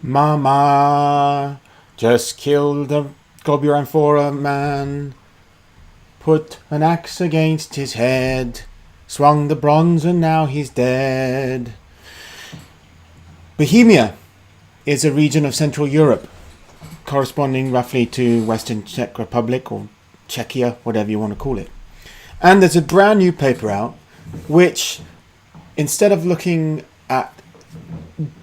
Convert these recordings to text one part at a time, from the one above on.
Mamaaa just killed a Globular Amphora man, put an axe against his head, swung the bronze and now he's dead. Bohemia is a region of Central Europe, corresponding roughly to Western Czech Republic or Czechia, whatever you want to call it. And there's a brand new paper out which, instead of looking at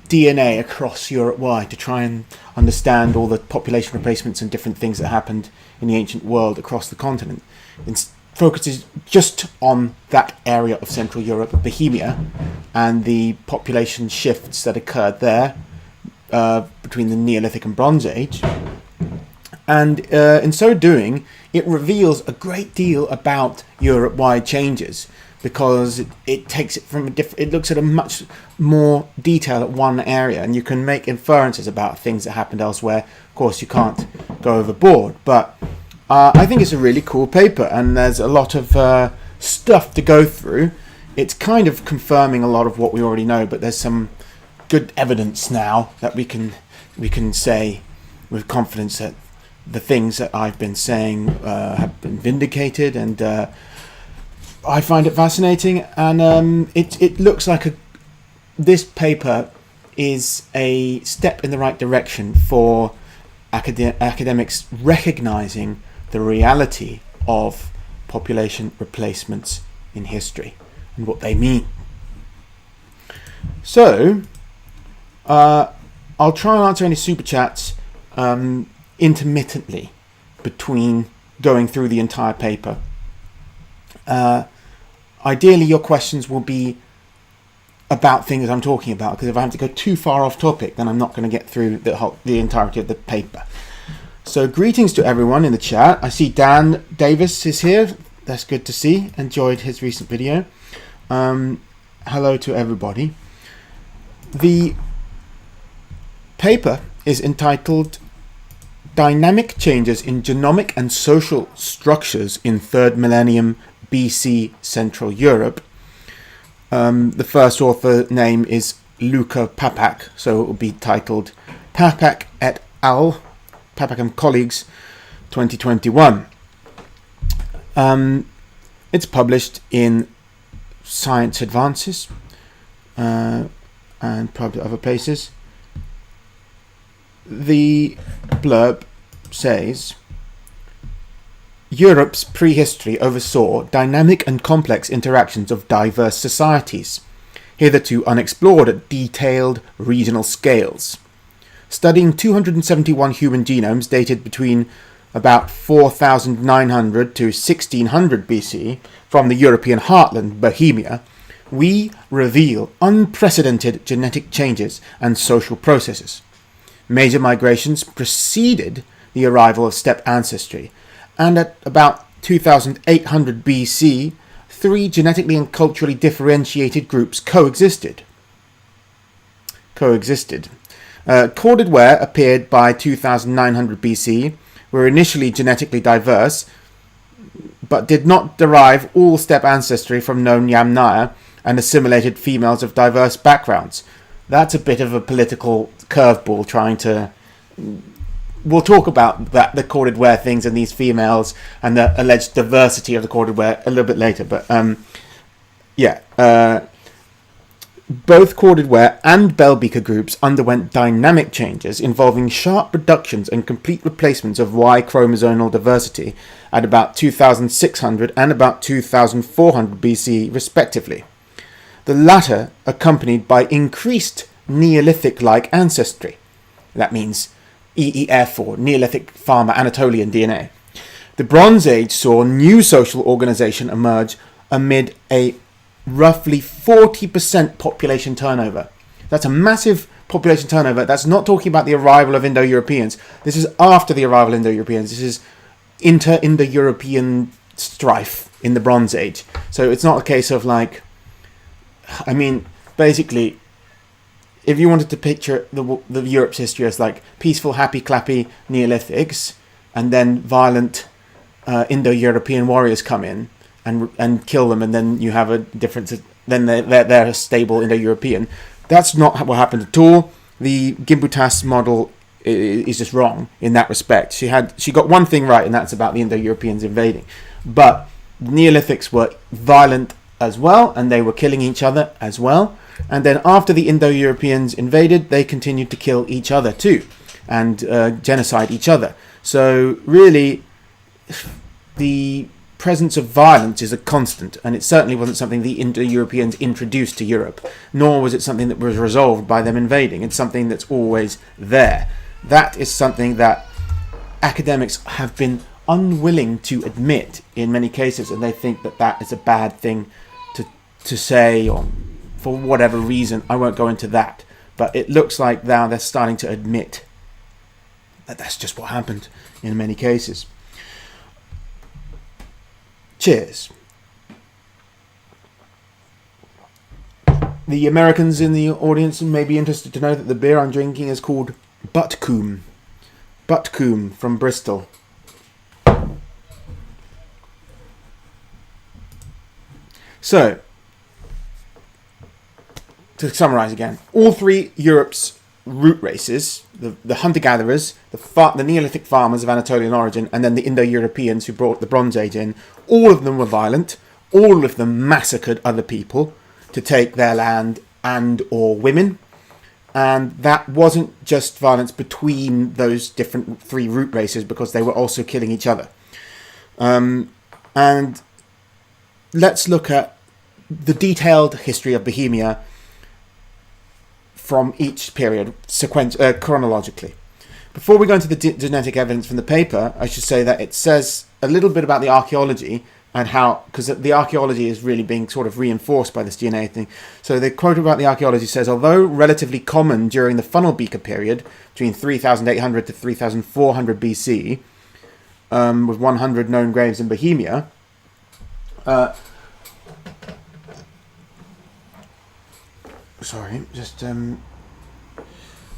DNA across Europe-wide to try and understand all the population replacements and different things that happened in the ancient world across the continent, it focuses just on that area of Central Europe, Bohemia, and the population shifts that occurred there between the Neolithic and Bronze Age. And in so doing, it reveals a great deal about Europe-wide changes, because it takes it from it looks at a much more detail at one area, and you can make inferences about things that happened elsewhere. Of course, you can't go overboard, but I think it's a really cool paper, and there's a lot of stuff to go through. It's kind of confirming a lot of what we already know, but there's some good evidence now that we can say with confidence that the things that I've been saying have been vindicated, and I find it fascinating, and it looks like this paper is a step in the right direction for academics recognizing the reality of population replacements in history and what they mean. So I'll try and answer any super chats intermittently between going through the entire paper. Ideally, your questions will be about things I'm talking about, because if I have to go too far off topic, then I'm not going to get through the entirety of the paper. So greetings to everyone in the chat. I see Dan Davis is here. That's good to see. Enjoyed his recent video. Hello to everybody. The paper is entitled Dynamic Changes in Genomic and Social Structures in 3rd Millennium BC Central Europe. The first author name is Luca Papak, so it will be titled Papak et al., Papak and colleagues, 2021. It's published in Science Advances and probably other places. The blurb says, Europe's prehistory oversaw dynamic and complex interactions of diverse societies, hitherto unexplored at detailed regional scales. Studying 271 human genomes dated between about 4,900 to 1600 BC from the European heartland, Bohemia, we reveal unprecedented genetic changes and social processes. Major migrations preceded the arrival of steppe ancestry, and at about 2800 BC, 3 genetically and culturally differentiated groups coexisted. Corded Ware appeared by 2900 BC, were initially genetically diverse, but did not derive all steppe ancestry from known Yamnaya, and assimilated females of diverse backgrounds. That's a bit of a political curveball trying to... We'll talk about that, the Corded Ware things and these females and the alleged diversity of the Corded Ware a little bit later. But both Corded Ware and Bell-Beaker groups underwent dynamic changes involving sharp reductions and complete replacements of Y chromosomal diversity at about 2600 and about 2400 BC respectively. The latter accompanied by increased Neolithic-like ancestry. That means EEF, or Neolithic Farmer Anatolian DNA. The Bronze Age saw new social organisation emerge amid a roughly 40% population turnover. That's a massive population turnover. That's not talking about the arrival of Indo-Europeans. This is after the arrival of Indo-Europeans. This is inter-Indo-European strife in the Bronze Age. So it's not a case of like... I mean, basically, if you wanted to picture the Europe's history as like peaceful, happy, clappy Neolithics, and then violent Indo-European warriors come in and kill them, and then you have a difference. Then they're a stable Indo-European. That's not what happened at all. the Gimbutas model is just wrong in that respect. She got one thing right, and that's about the Indo-Europeans invading. But Neolithics were violent as well, and they were killing each other as well. And then after the Indo-Europeans invaded, they continued to kill each other too, and genocide each other. So really, the presence of violence is a constant, and it certainly wasn't something the Indo-Europeans introduced to Europe, nor was it something that was resolved by them invading. It's something that's always there. That is something that academics have been unwilling to admit in many cases, and they think that that is a bad thing to say, or for whatever reason. I won't go into that, but it looks like now they're starting to admit that that's just what happened in many cases. Cheers. The Americans in the audience may be interested to know that the beer I'm drinking is called Butcombe. Butcombe from Bristol. So, to summarise again, all three Europe's root races, the hunter-gatherers, the Neolithic farmers of Anatolian origin, and then the Indo-Europeans who brought the Bronze Age in, all of them were violent. All of them massacred other people to take their land and or women. And that wasn't just violence between those different three root races, because they were also killing each other. And let's look at the detailed history of Bohemia from each period chronologically. Before we go into the genetic evidence from the paper, I should say that it says a little bit about the archaeology and how, because the archaeology is really being sort of reinforced by this DNA thing. So the quote about the archaeology says, although relatively common during the Funnelbeaker period, between 3,800 to 3,400 BC, with 100 known graves in Bohemia, with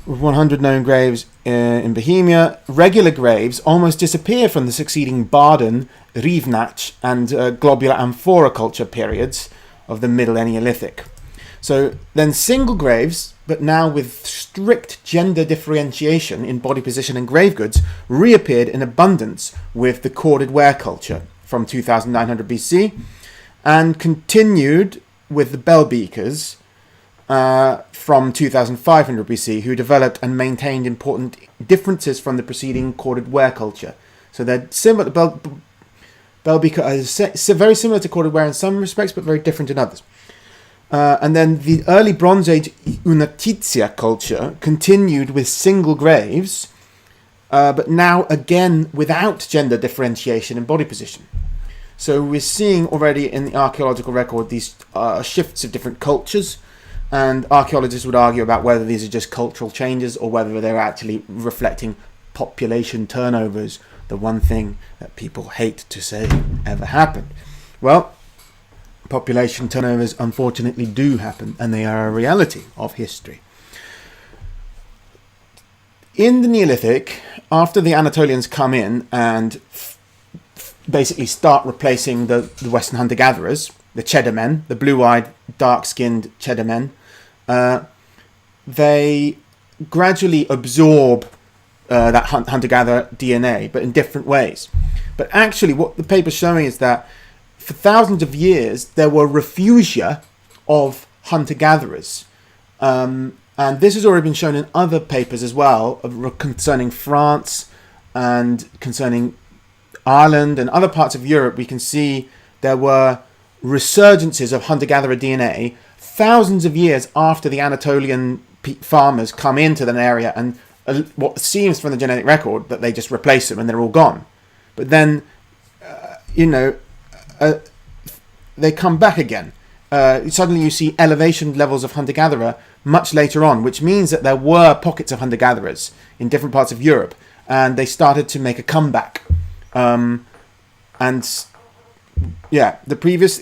100 known graves in Bohemia, regular graves almost disappear from the succeeding Baden, Rivnach, and Globular Amphora culture periods of the Middle Neolithic. So then single graves, but now with strict gender differentiation in body position and grave goods, reappeared in abundance with the Corded Ware culture from 2900 BC, and continued with the Bellbeakers from 2500 BC, who developed and maintained important differences from the preceding Corded Ware culture. So they're similar. Bellbeaker is very similar to Corded Ware in some respects, but very different in others. And then the early Bronze Age Únětice culture continued with single graves, but now again without gender differentiation in body position. So we're seeing already in the archaeological record these shifts of different cultures, and archaeologists would argue about whether these are just cultural changes or whether they're actually reflecting population turnovers, the one thing that people hate to say ever happened. Well, population turnovers unfortunately do happen, and they are a reality of history. In the Neolithic, after the Anatolians come in and basically start replacing the Western hunter-gatherers, the Cheddar men, the blue-eyed, dark-skinned Cheddar men, they gradually absorb that hunter-gatherer DNA, but in different ways. But actually what the paper's showing is that for thousands of years there were refugia of hunter-gatherers. And this has already been shown in other papers as well, concerning France and concerning Ireland and other parts of Europe. We can see there were resurgences of hunter-gatherer DNA thousands of years after the Anatolian farmers come into an area, and what seems from the genetic record that they just replace them and they're all gone. But then, they come back again. Suddenly you see elevation levels of hunter-gatherer much later on, which means that there were pockets of hunter-gatherers in different parts of Europe, and they started to make a comeback. It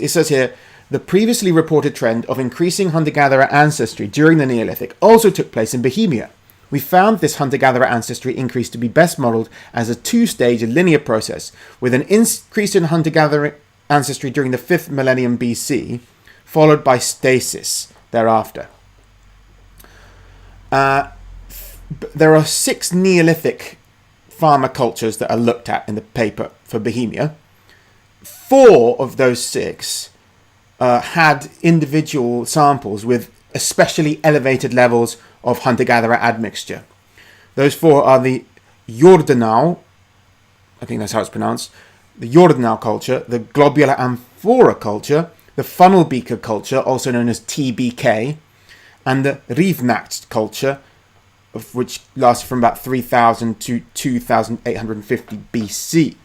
says here, the previously reported trend of increasing hunter-gatherer ancestry during the Neolithic also took place in Bohemia. We found this hunter-gatherer ancestry increase to be best modelled as a two-stage linear process, with an increase in hunter-gatherer ancestry during the 5th millennium BC, followed by stasis thereafter. there are 6 Neolithic farmer cultures that are looked at in the paper for Bohemia. 4 of those 6 had individual samples with especially elevated levels of hunter-gatherer admixture. Those 4 are the Jordanau, I think that's how it's pronounced, the Jordanau culture, the Globular Amphora culture, the Funnelbeaker culture, also known as TBK, and the Rivnacht culture, of which lasted from about 3000 to 2850 BC.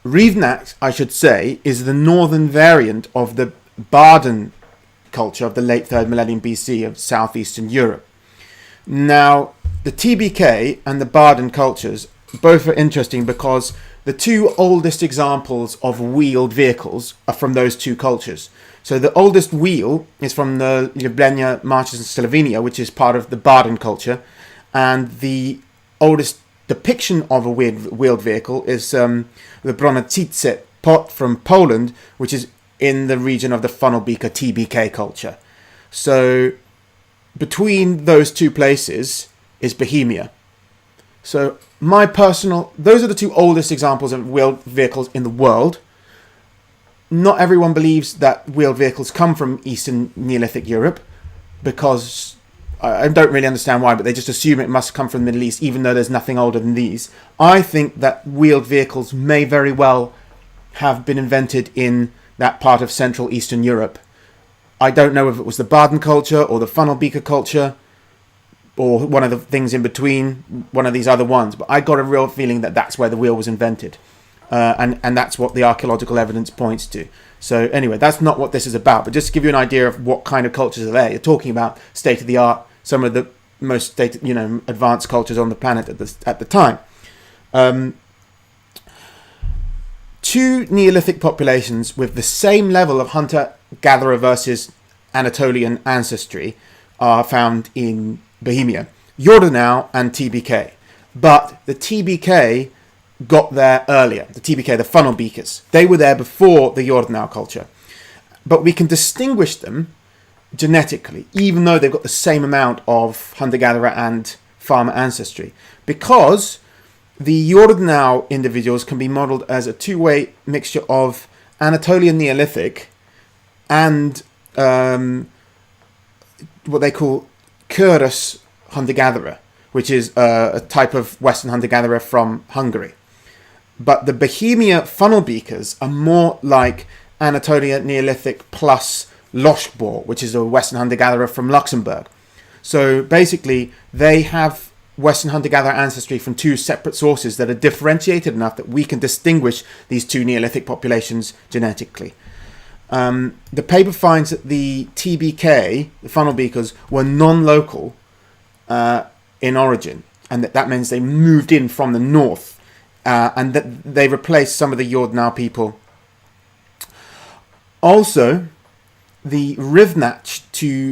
Rivnacht, I should say, is the northern variant of the Baden culture of the late 3rd millennium BC of southeastern Europe. Now, the TBK and the Baden cultures both are interesting because the 2 oldest examples of wheeled vehicles are from those 2 cultures. So the oldest wheel is from the Ljubljana Marches in Slovenia, which is part of the Baden culture, and the oldest depiction of a wheeled vehicle is the Bronice pot from Poland, which is in the region of the Funnelbeaker TBK culture. So between those 2 places is Bohemia. So those are the 2 oldest examples of wheeled vehicles in the world. Not everyone believes that wheeled vehicles come from Eastern Neolithic Europe, because I don't really understand why, but they just assume it must come from the Middle East, even though there's nothing older than these. I think that wheeled vehicles may very well have been invented in that part of Central Eastern Europe. I don't know if it was the Baden culture or the Funnelbeaker culture, or one of the things in between, one of these other ones, but I got a real feeling that that's where the wheel was invented. And that's what the archaeological evidence points to. So anyway, that's not what this is about, but just to give you an idea of what kind of cultures are there. You're talking about state-of-the-art, some of the most advanced cultures on the planet at the time. 2 Neolithic populations with the same level of hunter-gatherer versus Anatolian ancestry are found in Bohemia, Jordanau and TBK. But the TBK got there earlier. The TBK, the Funnelbeakers, they were there before the Jordanau culture. But we can distinguish them genetically, even though they've got the same amount of hunter-gatherer and farmer ancestry, because the Jordanau individuals can be modelled as a 2-way mixture of Anatolian Neolithic and what they call Kurus hunter-gatherer, which is a type of Western hunter-gatherer from Hungary. But the Bohemia Funnelbeakers are more like Anatolian Neolithic plus Loschbor, which is a Western hunter-gatherer from Luxembourg. So basically, they have Western hunter-gatherer ancestry from 2 separate sources that are differentiated enough that we can distinguish these 2 Neolithic populations genetically. The paper finds that the TBK, the Funnelbeakers, were non-local in origin, and that means they moved in from the north, and that they replaced some of the Jordanau people. Also, the Rivnacht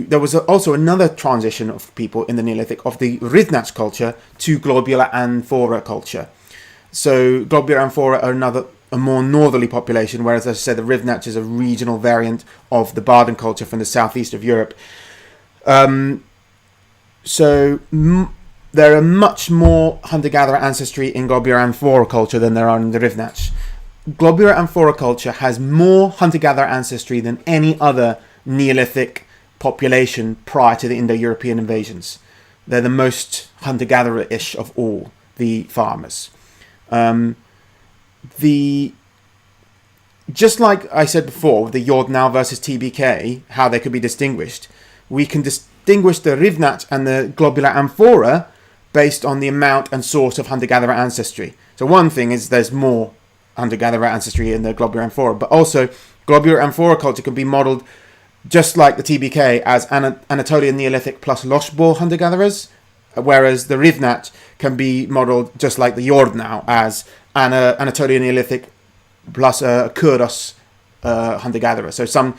there was also another transition of people in the Neolithic of the Rivnacht culture to Globular Amphora culture. So Globular Amphora are a more northerly population, whereas, as I said, the Rivnacht is a regional variant of the Baden culture from the southeast of Europe. There are much more hunter-gatherer ancestry in Globular Amphora culture than there are in the Rivnacht. Globular Amphora culture has more hunter-gatherer ancestry than any other Neolithic population prior to the Indo-European invasions. They're the most hunter-gatherer-ish of all the farmers. Just like I said before, the Jordanau versus TBK, how they could be distinguished, we can distinguish the Rivnacht and the Globular Amphora based on the amount and source of hunter-gatherer ancestry. So one thing is there's more hunter-gatherer ancestry in the Globular Amphora, but also Globular Amphora culture can be modelled just like the TBK as Anatolian Neolithic plus Loschbor hunter-gatherers, whereas the Rivnacht can be modelled just like the Jordanau as Anatolian Neolithic plus a Kurus hunter-gatherer. So some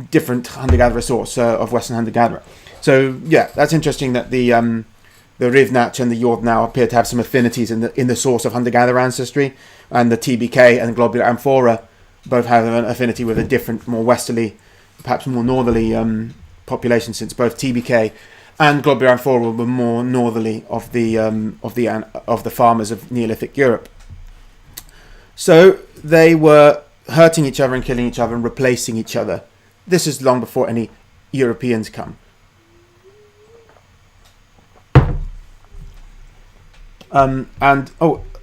different hunter-gatherer source of Western hunter-gatherer. So yeah, that's interesting that the Rivnacht and the Jordanau appear to have some affinities in the source of hunter-gatherer ancestry, and the TBK and Globular Amphora both have an affinity with a different, more westerly, perhaps more northerly population, since both TBK and Globular Amphora were more northerly of the farmers of Neolithic Europe. So they were hurting each other and killing each other and replacing each other. This is long before any Europeans come. I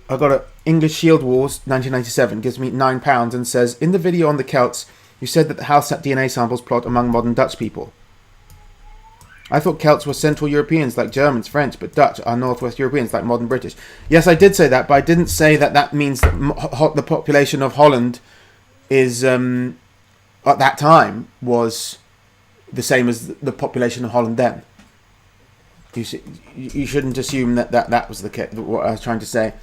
got a English Shield Wars 1997 gives me £9 and says, in the video on the Celts, you said that the Halsat DNA samples plot among modern Dutch people. I thought Celts were Central Europeans like Germans, French, but Dutch are Northwest Europeans like modern British. Yes, I did say that, but I didn't say that that means that the population of Holland is, at that time, was the same as the population of Holland then. You shouldn't assume that was the case, what I was trying to say.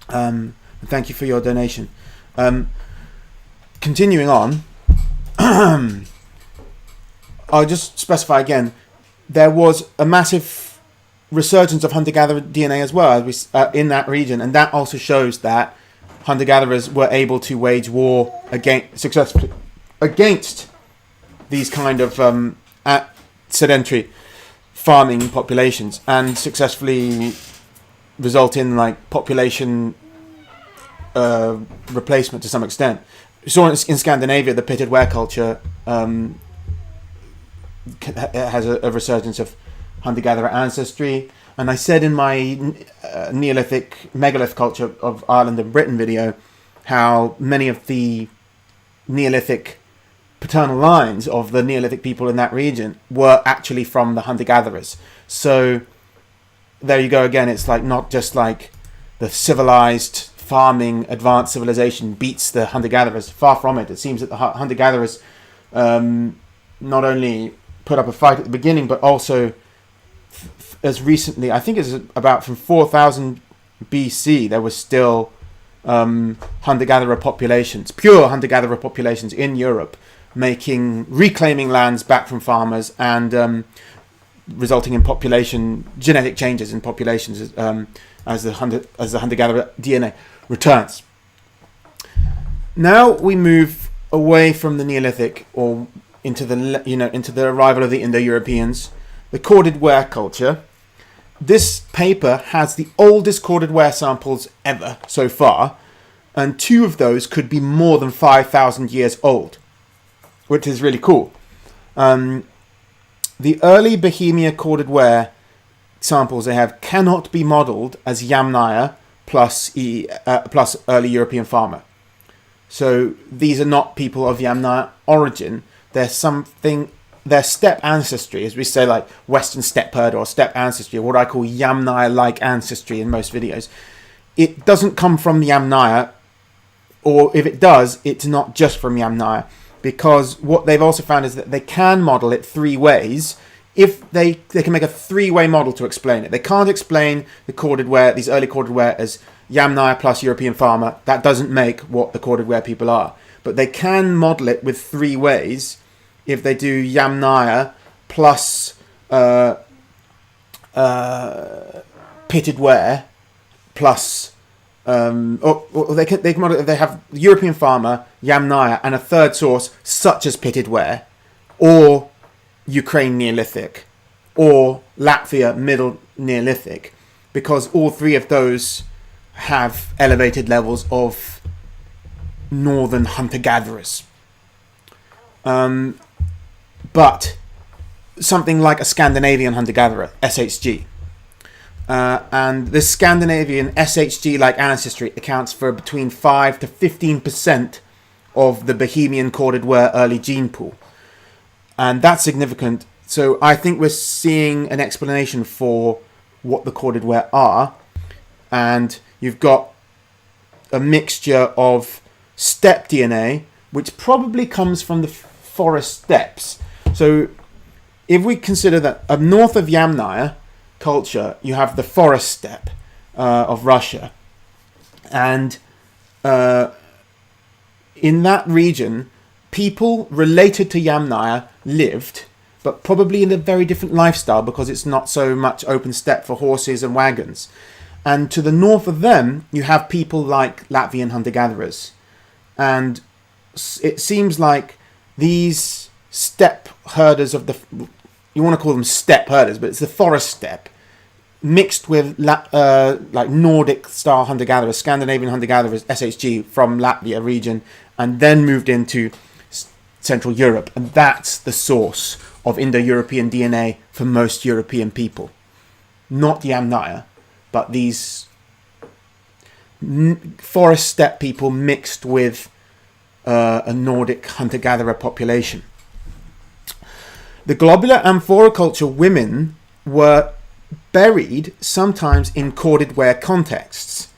Thank you for your donation. Continuing on, I'll just specify again, there was a massive resurgence of hunter-gatherer DNA as well in that region, and that also shows that hunter-gatherers were able to wage war successfully against these kind of sedentary farming populations, and successfully result in like population replacement to some extent. We saw in Scandinavia the pitted ware culture has a resurgence of hunter-gatherer ancestry, and I said in my Neolithic megalith culture of Ireland and Britain video how many of the Neolithic paternal lines of the Neolithic people in that region were actually from the hunter-gatherers. So there you go again, it's like not just like the civilized farming advanced civilization beats the hunter-gatherers. Far from it. It seems that the hunter-gatherers not only put up a fight at the beginning, but also as recently, I think it's about from 4000 BC, there was still hunter-gatherer populations, pure hunter-gatherer populations in Europe, reclaiming lands back from farmers and resulting in genetic changes in populations as the hunter-gatherer DNA returns. Now we move away from the Neolithic or into the arrival of the Indo-Europeans, the Corded Ware culture. This paper has the oldest Corded Ware samples ever so far, and 2 of those could be more than 5,000 years old, which is really cool. The early Bohemia Corded Ware samples they have cannot be modelled as Yamnaya plus early European farmer. So these are not people of Yamnaya origin. Their steppe ancestry, as we say, like Western steppe herd or steppe ancestry, or what I call Yamnaya-like ancestry in most videos. It doesn't come from Yamnaya, or if it does, it's not just from Yamnaya, because what they've also found is that they can model it 3 ways. If they can make a 3-way model to explain it. They can't explain the Corded Ware, these early Corded Ware, as Yamnaya plus European farmer. That doesn't make what the Corded Ware people are. But they can model it with 3 ways. If they do Yamnaya plus pitted ware plus or they can model it if they have European farmer, Yamnaya, and a third source such as pitted ware, or Ukraine Neolithic, or Latvia Middle Neolithic, because all 3 of those have elevated levels of northern hunter-gatherers. But something like a Scandinavian hunter-gatherer, SHG. And this Scandinavian SHG-like ancestry accounts for between 5 to 15% of the Bohemian Corded Ware early gene pool. And that's significant. So I think we're seeing an explanation for what the Corded Ware are. And you've got a mixture of steppe DNA, which probably comes from the forest steppes. So if we consider that up north of Yamnaya culture, you have the forest steppe of Russia. And in that region, people related to Yamnaya lived, but probably in a very different lifestyle because it's not so much open steppe for horses and wagons. And to the north of them, you have people like Latvian hunter-gatherers. And it seems like these steppe herders of the, you want to call them steppe herders, but it's the forest steppe mixed with like Nordic style hunter-gatherers, Scandinavian hunter-gatherers, SHG from Latvia region, and then moved into Central Europe, and that's the source of Indo-European DNA for most European people. Not Yamnaya, but these forest steppe people mixed with a Nordic hunter-gatherer population. The Globular Amphora culture women were buried sometimes in Corded Ware contexts.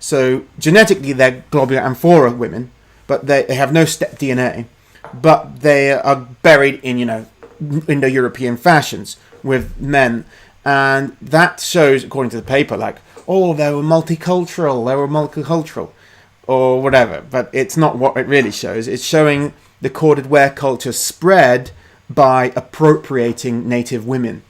So genetically they're Globular Amphora women, but they have no steppe DNA, but they are buried in, Indo-European fashions with men. And that shows, according to the paper, like, oh, they were multicultural, or whatever. But it's not what it really shows. It's showing the Corded Ware culture spread by appropriating native women.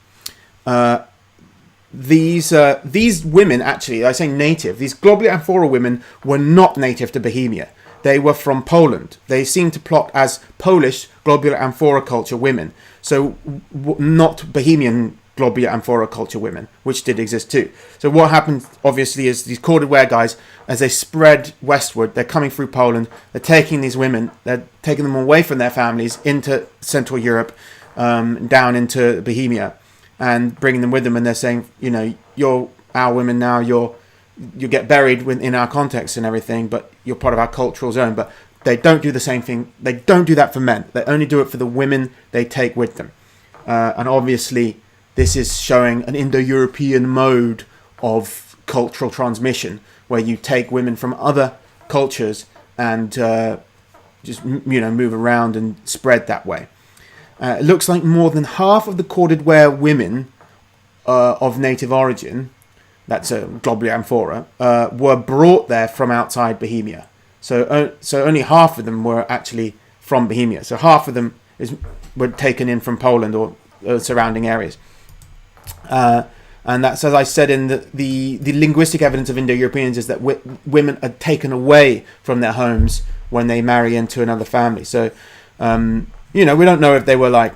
These women, actually, I say native, these Globular Amphora women were not native to Bohemia. They were from Poland. They seem to plot as Polish Globular Amphora culture women. So not Bohemian Globular Amphora culture women, which did exist too. So what happened, obviously, is these Corded Ware guys, as they spread westward, they're coming through Poland, they're taking these women, they're taking them away from their families into Central Europe, down into Bohemia, and bringing them with them, and they're saying, you're our women now, you get buried in our context and everything, but you're part of our cultural zone. But they don't do the same thing. They don't do that for men. They only do it for the women they take with them. And obviously, this is showing an Indo-European mode of cultural transmission, where you take women from other cultures and just move around and spread that way. It looks like more than half of the Corded Ware women of native origin, that's Globular Amphora, were brought there from outside Bohemia. So only half of them were actually from Bohemia. So half of them were taken in from Poland or surrounding areas. And that's, as I said, in the linguistic evidence of Indo-Europeans is that women are taken away from their homes when they marry into another family. So, we don't know if they were like,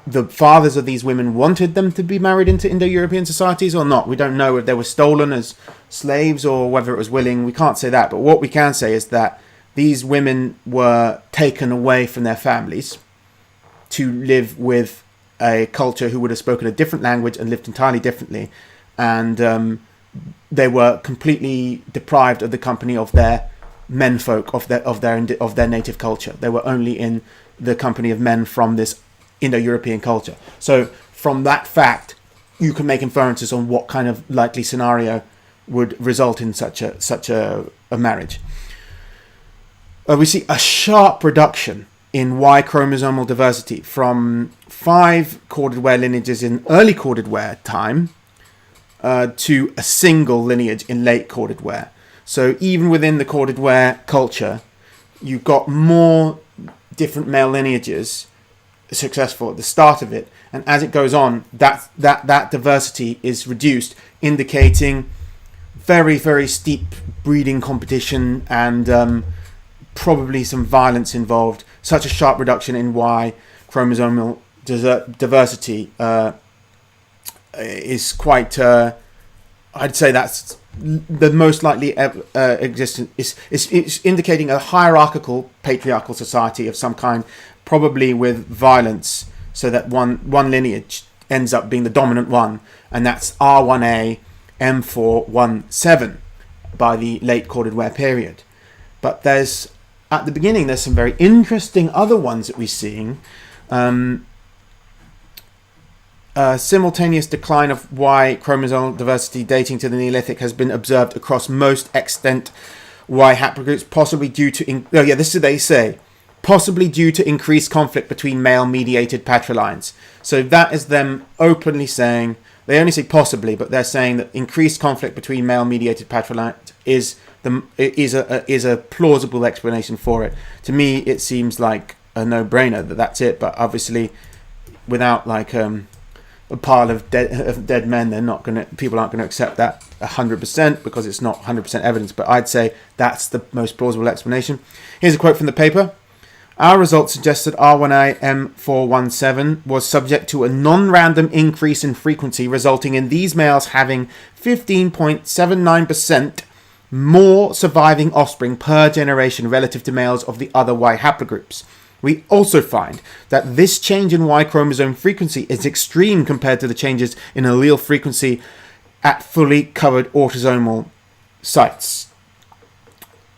the fathers of these women wanted them to be married into Indo-European societies or not. We don't know if they were stolen as slaves or whether it was willing. We can't say that. But what we can say is that these women were taken away from their families to live with a culture who would have spoken a different language and lived entirely differently. And they were completely deprived of the company of their menfolk, of their native culture. They were only in the company of men from this Indo-European culture. So from that fact, you can make inferences on what kind of likely scenario would result in such a marriage. We see a sharp reduction in Y chromosomal diversity from 5 Corded Ware lineages in early Corded Ware time to a single lineage in late Corded Ware. So even within the Corded Ware culture, you've got more different male lineages successful at the start of it, and as it goes on, that diversity is reduced, indicating very, very steep breeding competition and probably some violence involved. Such a sharp reduction in Y chromosomal diversity is quite, I'd say that's the most likely existence. It's indicating a hierarchical, patriarchal society of some kind, probably with violence, so that one lineage ends up being the dominant one, and that's R1A M417 by the late Corded Ware period. But at the beginning, there's some very interesting other ones that we're seeing. Simultaneous decline of Y chromosomal diversity dating to the Neolithic has been observed across most extant Y haplogroups, possibly due to possibly due to increased conflict between male-mediated patrilines. So that is them openly saying, they only say possibly, but they're saying that increased conflict between male-mediated patrilines is a plausible explanation for it. To me, it seems like a no-brainer that's it. But obviously, without like a pile of dead men, people aren't gonna accept that 100% because it's not 100% evidence. But I'd say that's the most plausible explanation. Here's a quote from the paper. Our results suggest that R1A M417 was subject to a non-random increase in frequency, resulting in these males having 15.79% more surviving offspring per generation relative to males of the other Y haplogroups. We also find that this change in Y chromosome frequency is extreme compared to the changes in allele frequency at fully covered autosomal sites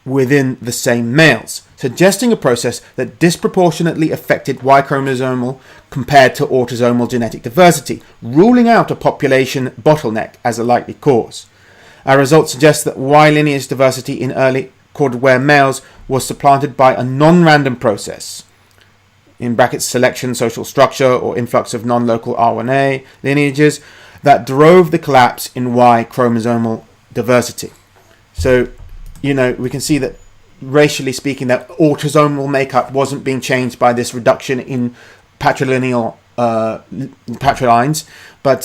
within the same males, suggesting a process that disproportionately affected Y chromosomal compared to autosomal genetic diversity, ruling out a population bottleneck as a likely cause. Our results suggest that Y lineage diversity in early Corded Ware males was supplanted by a non-random process, in brackets selection, social structure, or influx of non-local R1A lineages, that drove the collapse in Y chromosomal diversity. So, we can see that racially speaking, that autosomal makeup wasn't being changed by this reduction in patrilineal patrilines, but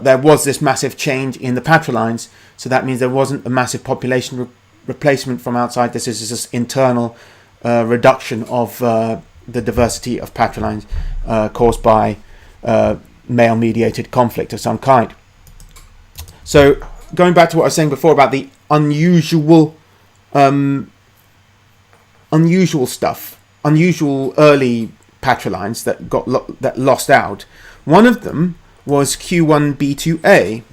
there was this massive change in the patrilines, so that means there wasn't a massive population replacement from outside. This is just internal reduction of the diversity of patrilines caused by male-mediated conflict of some kind. So, going back to what I was saying before about the unusual early patrilines that lost out. One of them was Q1b2a,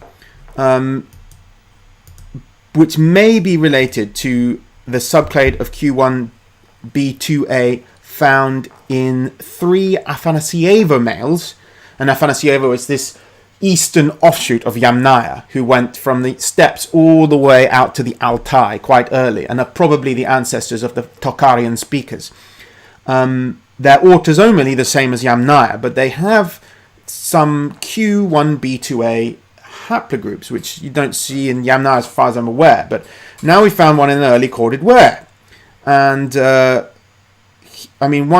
which may be related to the subclade of Q1b2a found in 3 Afanasievo males. And Afanasievo is this eastern offshoot of Yamnaya, who went from the steppes all the way out to the Altai quite early, and are probably the ancestors of the Tocharian speakers. They're autosomally the same as Yamnaya, but they have some Q1b2a haplogroups, which you don't see in Yamnaya as far as I'm aware. But now we found one in early Corded Ware, and one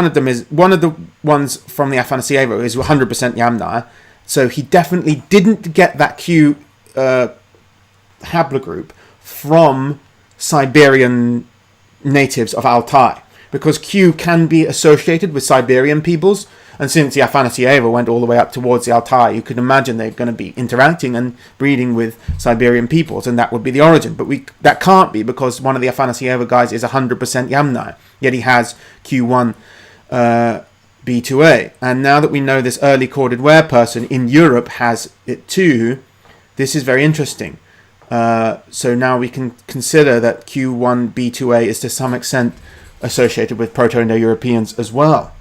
of the ones from the Afanasievo is 100% Yamnaya. So he definitely didn't get that Q haplogroup from Siberian natives of Altai, because Q can be associated with Siberian peoples, and since the Afanasievo went all the way up towards the Altai, you could imagine they're going to be interacting and breeding with Siberian peoples, and that would be the origin. But that can't be, because one of the Afanasievo guys is 100% Yamnaya, yet he has Q1 B2A. And now that we know this early Corded Ware person in Europe has it too, this is very interesting. So now we can consider that Q1 B2A is to some extent associated with Proto IndoEuropeans as well.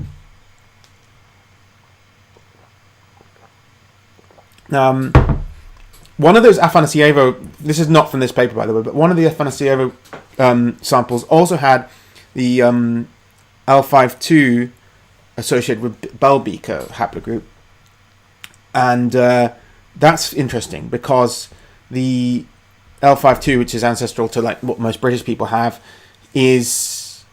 One of those Afanasievo, this is not from this paper by the way, but one of the Afanasievo samples also had the L52 associated with Bohemia haplogroup, and that's interesting because the L52, which is ancestral to like what most British people have, is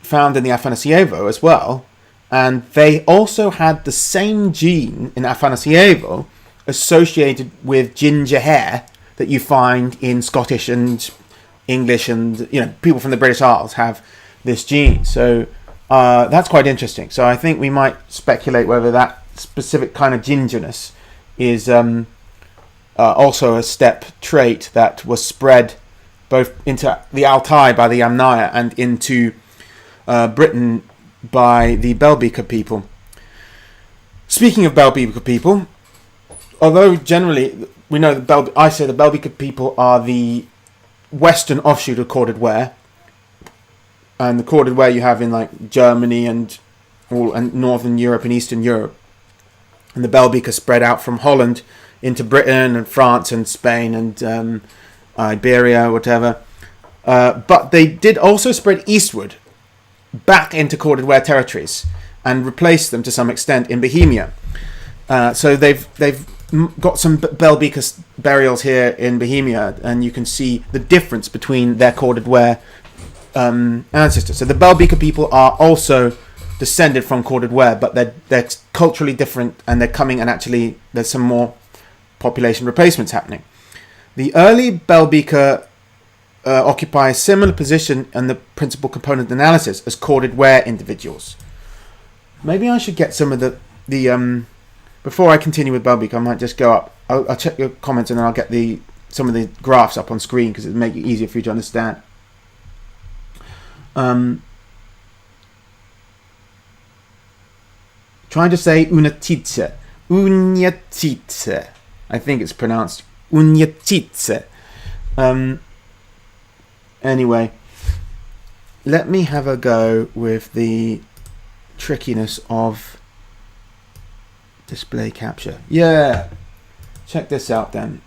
found in the Afanasievo as well, and they also had the same gene in Afanasievo associated with ginger hair that you find in Scottish and English, and people from the British Isles have this gene. So that's quite interesting. So I think we might speculate whether that specific kind of gingerness is also a steppe trait that was spread both into the Altai by the Yamnaya and into Britain by the Bohemia people. Speaking of Bohemia people, although generally we know the Bohemia people are the western offshoot of Corded Ware, and the Corded Ware you have in like Germany and Northern Europe and Eastern Europe, and the Bohemia spread out from Holland into Britain and France and Spain and Iberia, whatever. But they did also spread eastward, back into Corded Ware territories, and replaced them to some extent in Bohemia. So they've got some Bohemia burials here in Bohemia, and you can see the difference between their Corded Ware ancestors. So the Bohemia people are also descended from Corded Ware, but they're culturally different, and they're coming, and actually there's some more population replacements happening. The early Bohemia occupy a similar position in the principal component analysis as Corded Ware individuals. Maybe I should get some of the before I continue with Bellbeaker, I might just go up. I'll check your comments and then I'll get some of the graphs up on screen because it'll make it easier for you to understand. Trying to say Únětice. Únětice. I think it's pronounced Únětice. Anyway, let me have a go with the trickiness of display capture. Yeah, check this out then.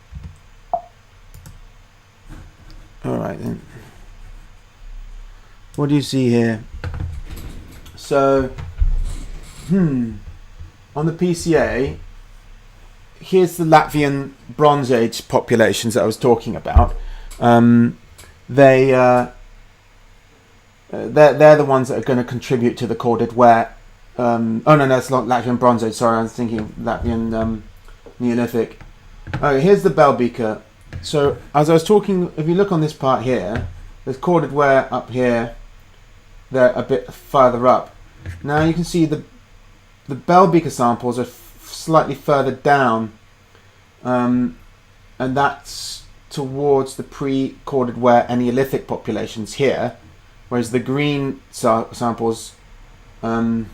All right then. What do you see here? So, on the PCA, here's the Latvian Bronze Age populations that I was talking about. They're the ones that are going to contribute to the Corded Ware. Oh no, it's not Latvian Bronze Age. Sorry, I was thinking Latvian Neolithic. Oh, here's the Bellbeaker. So as I was talking, if you look on this part here, there's Corded Ware up here. They're a bit further up. Now you can see the Bellbeaker samples are slightly further down, and that's towards the pre-Corded Ware and Neolithic populations here, whereas the green samples, here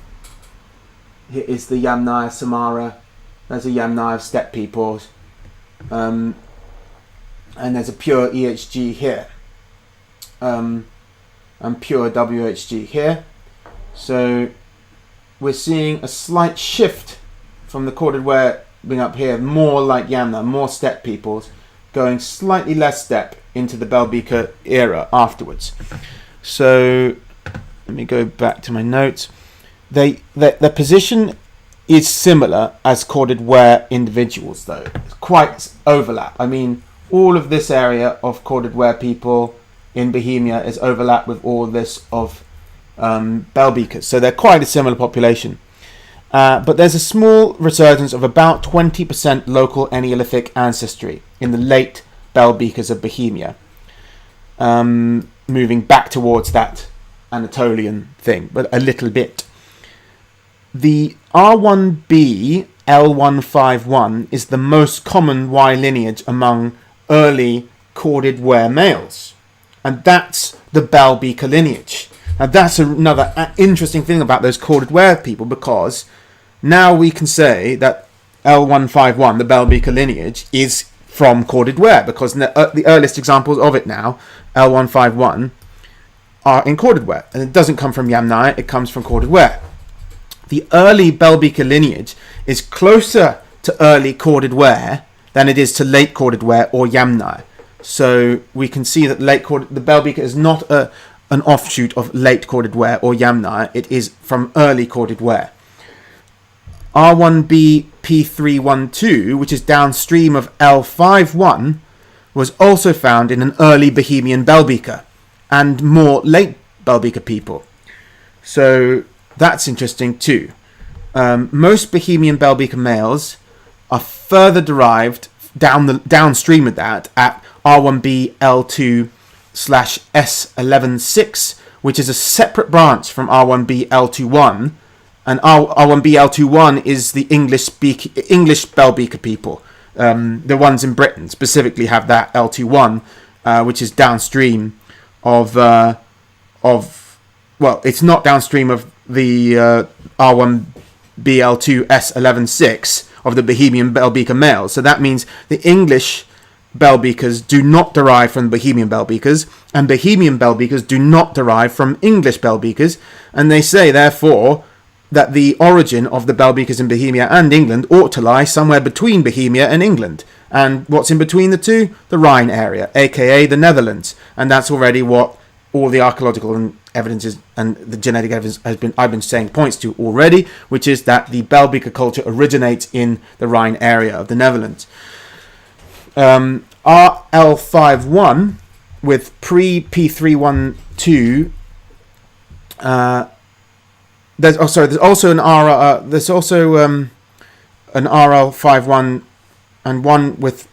is the Yamnaya Samara, there's a Yamnaya steppe peoples, and there's a pure EHG here, and pure WHG here. So we're seeing a slight shift from the Corded Ware being up here, more like Yamna, more steppe peoples, going slightly less steppe into the Bellbeaker era afterwards. So let me go back to my notes. Their position is similar as Corded Ware individuals, though. It's quite overlap. I mean, all of this area of Corded Ware people in Bohemia is overlapped with all this of Bellbeakers. So they're quite a similar population. But there's a small resurgence of about 20% local Neolithic ancestry in the late Bellbeakers of Bohemia, moving back towards that Anatolian thing, but a little bit. The R1b L151 is the most common Y lineage among early Corded Ware males, and that's the Bellbeaker lineage. Now that's another interesting thing about those Corded Ware people, because now we can say that L151, the Bellbeaker lineage, is from Corded Ware, because the earliest examples of it now, L151, are in Corded Ware. And it doesn't come from Yamnaya, it comes from Corded Ware. The early Bellbeaker lineage is closer to early Corded Ware than it is to late Corded Ware or Yamnaya. So we can see that the Bellbeaker is not an offshoot of late Corded Ware or Yamnaya, it is from early Corded Ware. R1b P312, which is downstream of L51, was also found in an early Bohemian Bellbeaker and more late Bellbeaker people. So that's interesting too. Most Bohemian Bellbeaker males are further derived downstream of that at R1b L2 / S116, which is a separate branch from R1b L21. And R1b L21 is the English Bellbeaker people. The ones in Britain specifically have that L21, which is downstream of it's not downstream of the R1b L2 S116 of the Bohemian Bellbeaker males. So that means the English Bellbeakers do not derive from Bohemian Bellbeakers, and Bohemian Bellbeakers do not derive from English Bellbeakers, and they say therefore that the origin of the Bellbeakers in Bohemia and England ought to lie somewhere between Bohemia and England. And what's in between the two? The Rhine area, aka the Netherlands. And that's already what all the archaeological evidences and the genetic evidence I've been saying points to already, which is that the Bellbeaker culture originates in the Rhine area of the Netherlands. RL51 with pre-P312 there's also an RL51 and one with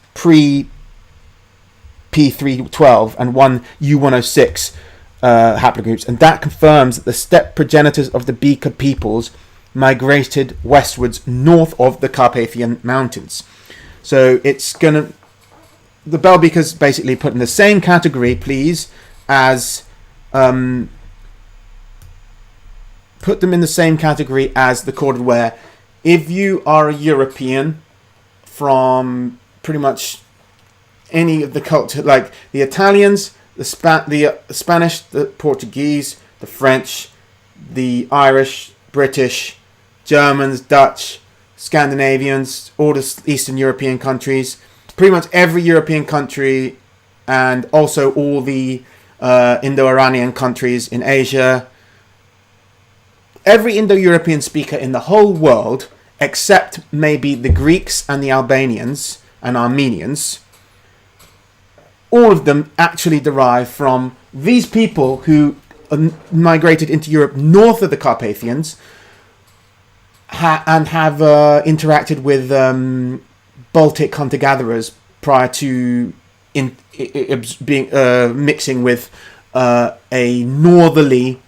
P312 and one U106 haplogroups, and that confirms that the steppe progenitors of the Beaker peoples migrated westwards north of the Carpathian Mountains. So it's gonna, the Bell-Beakers basically put in the same category, please, as put them in the same category as the Corded Ware. If you are a European from pretty much any of the culture, like the Italians, the Spanish, the Portuguese, the French, the Irish, British, Germans, Dutch, Scandinavians, all the Eastern European countries, pretty much every European country, and also all the Indo-Iranian countries in Asia. Every Indo-European speaker in the whole world, except maybe the Greeks and the Albanians and Armenians, all of them actually derive from these people who migrated into Europe north of the Carpathians and have interacted with Baltic hunter-gatherers prior to mixing with a northerly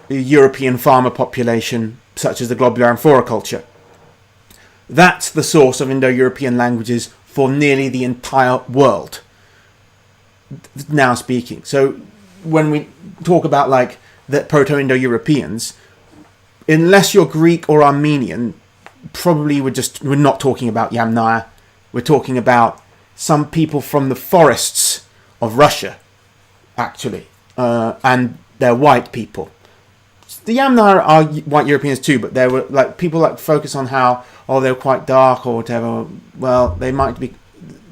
European farmer population such as the Globular Amphora culture. That's the source of Indo-European languages for nearly the entire world now speaking. So when we talk about like the Proto-Indo-Europeans, unless you're Greek or Armenian, probably we're not talking about Yamnaya. We're talking about some people from the forests of Russia, actually, and they're white people. The Yamnaya are white Europeans too, but there were like people like focus on how they were quite dark or whatever. Well, they might be.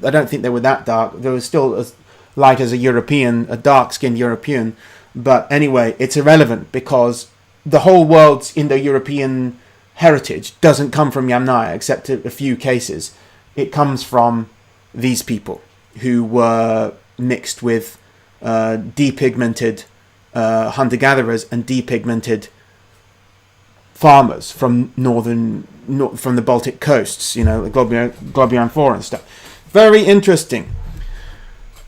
I don't think they were that dark. They were still as light as a European, a dark-skinned European. But anyway, it's irrelevant because the whole world's Indo-European heritage doesn't come from Yamnaya, except a few cases. It comes from these people who were mixed with depigmented hunter-gatherers and depigmented farmers from from the Baltic coasts, the Globular Amphora and stuff. Very interesting.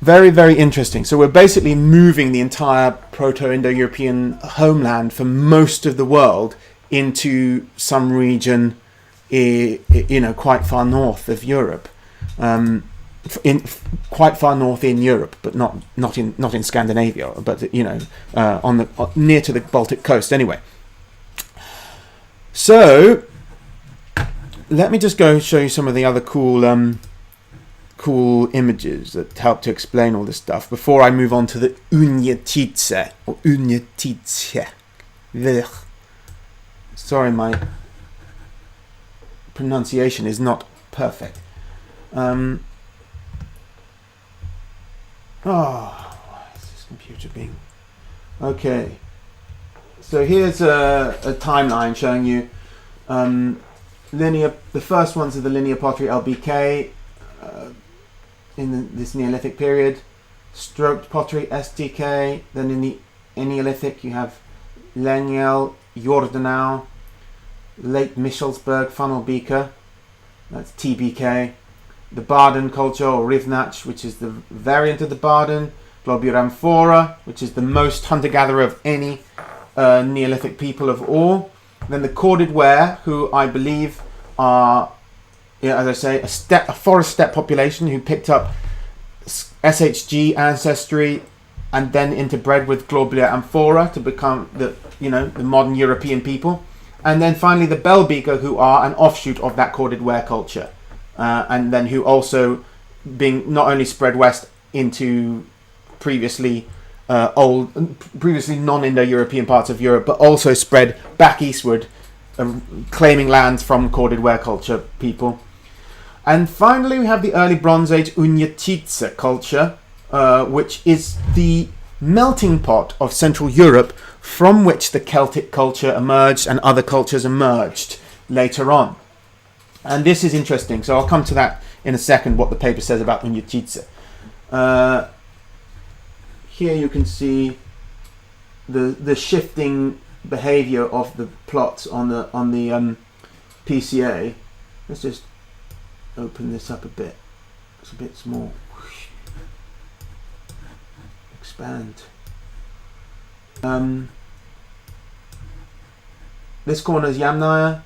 Very, very interesting. So we're basically moving the entire Proto-Indo-European homeland for most of the world into some region, quite far north of Europe, quite far north in Europe, but not in Scandinavia, but near to the Baltic coast. Anyway, so let me just go show you some of the other cool images that help to explain all this stuff before I move on to the Únětice or Únětice. Sorry, my pronunciation is not perfect. Why is this computer being... Okay. So here's a timeline showing you the first ones are the linear pottery LBK in this Neolithic period, stroked pottery STK, then in the Neolithic you have Leniel, Jordanau, late Michelsberg, Funnelbeaker, that's TBK, the Barden culture or Rivnach, which is the variant of the Barden, Globular Amphora, which is the most hunter-gatherer of any Neolithic people of all, then the Corded Ware, who I believe are, as I say, a forest steppe population who picked up SHG ancestry and then interbred with Globular Amphora to become the modern European people. And then finally the Bell-Beaker, who are an offshoot of that Corded Ware culture, and then who also being not only spread west into previously non-Indo-European parts of Europe, but also spread back eastward, claiming lands from Corded Ware culture people. And finally we have the early Bronze Age Únětice culture, which is the melting pot of Central Europe from which the Celtic culture emerged and other cultures emerged later on. And this is interesting, so I'll come to that in a second, what the paper says about Únětice. Here you can see the shifting behavior of the plots on the PCA. Let's just open this up a bit. It's a bit small. expand. This corner's Yamnaya,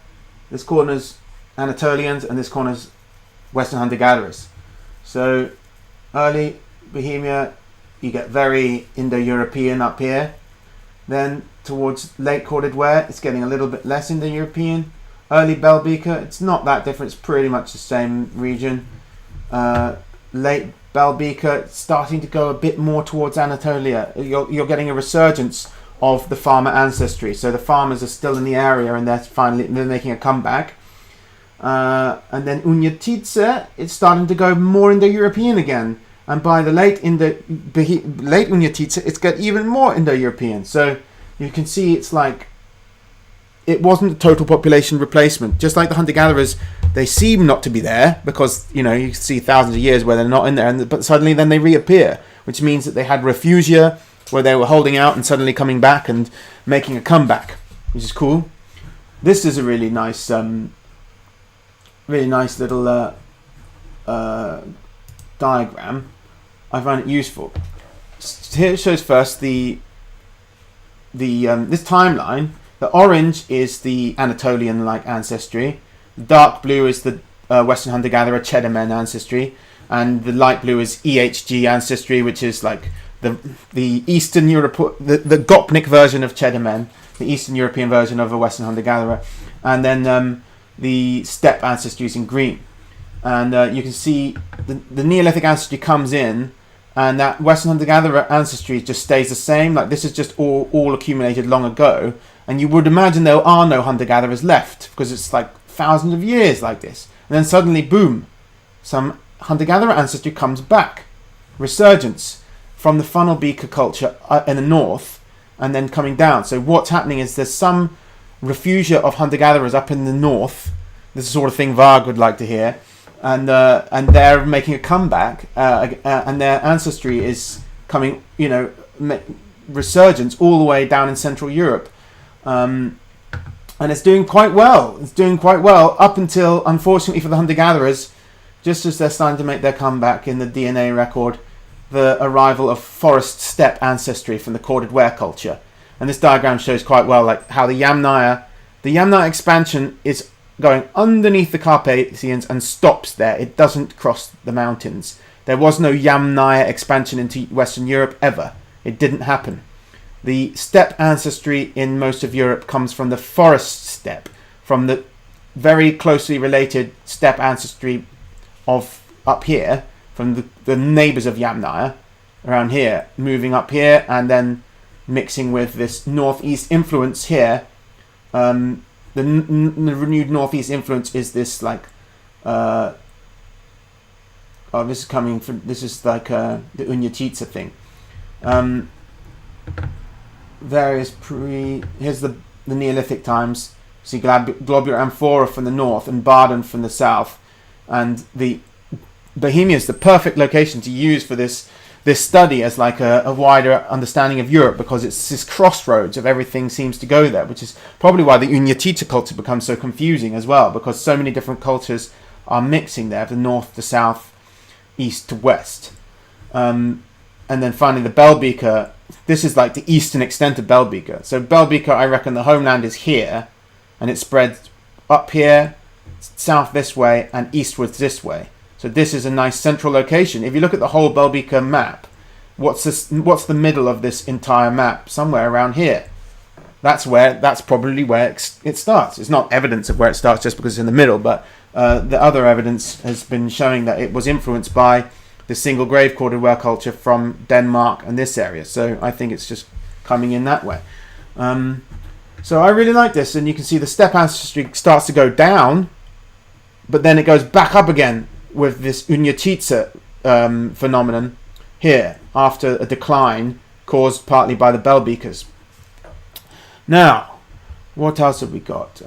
this corner's Anatolians, and this corner's Western hunter-gatherers. So early Bohemia, you get very Indo-European up here. Then towards late Corded Ware, it's getting a little bit less Indo-European. Early Bohemia, it's not that different. It's pretty much the same region. Late Bohemia, it's starting to go a bit more towards Anatolia. You're getting a resurgence of the farmer ancestry. So the farmers are still in the area, and they're making a comeback. And then Únětice, it's starting to go more Indo-European again. And by the late Únětice, it's got even more Indo-European. So you can see it's like, it wasn't a total population replacement. Just like the hunter-gatherers, they seem not to be there because, you see thousands of years where they're not in there, but suddenly then they reappear, which means that they had Refugia, where they were holding out and suddenly coming back and making a comeback, which is cool. This is a really nice little diagram. I find it useful. Here it shows first this timeline. The orange is the Anatolian-like ancestry. The dark blue is the Western hunter-gatherer Cheddamen ancestry, and the light blue is EHG ancestry, which is like the Eastern Europe, the Gopnik version of Cheddamen, the Eastern European version of a Western hunter-gatherer, and then the steppe ancestry is in green. And you can see the Neolithic ancestry comes in, and that Western hunter-gatherer ancestry just stays the same. Like, this is just all accumulated long ago, and you would imagine there are no hunter-gatherers left because it's like thousands of years like this. And then suddenly, boom, some hunter-gatherer ancestry comes back, resurgence from the Funnelbeaker culture in the north, and then coming down. So what's happening is there's some Refugia of hunter-gatherers up in the north. This is the sort of thing Varg would like to hear. And they're making a comeback, and their ancestry is coming, resurgence all the way down in Central Europe, and it's doing quite well. It's doing quite well up until, unfortunately for the hunter-gatherers, just as they're starting to make their comeback in the DNA record, the arrival of forest steppe ancestry from the Corded Ware culture. And this diagram shows quite well like how the Yamnaya expansion is going underneath the Carpathians and stops there. It doesn't cross the mountains. There was no Yamnaya expansion into Western Europe ever. It didn't happen. The steppe ancestry in most of Europe comes from the forest steppe, from the very closely related steppe ancestry of up here, from the neighbours of Yamnaya around here, moving up here and then mixing with this northeast influence here. The renewed northeast influence is this like this is like the Únětice thing. Here's the Neolithic times. See Globular Amphora from the north and Baden from the south, and the Bohemia is the perfect location to use for this study as like a wider understanding of Europe, because it's this crossroads of everything seems to go there, which is probably why the Únětice culture becomes so confusing as well, because so many different cultures are mixing there, the north to south, east to west. And then finally the Bohemia, this is like the eastern extent of Bohemia. So Bohemia, I reckon the homeland is here, and it spreads up here, south this way, and eastwards this way. So this is a nice central location. If you look at the whole Bohemia map, what's the middle of this entire map? Somewhere around here. That's probably where it starts. It's not evidence of where it starts just because it's in the middle, but the other evidence has been showing that it was influenced by the single grave Corded Ware culture from Denmark and this area. So I think it's just coming in that way. So I really like this, and you can see the steppe ancestry starts to go down, but then it goes back up again with this Únětice phenomenon here after a decline caused partly by the Bohemicas. Now, what else have we got?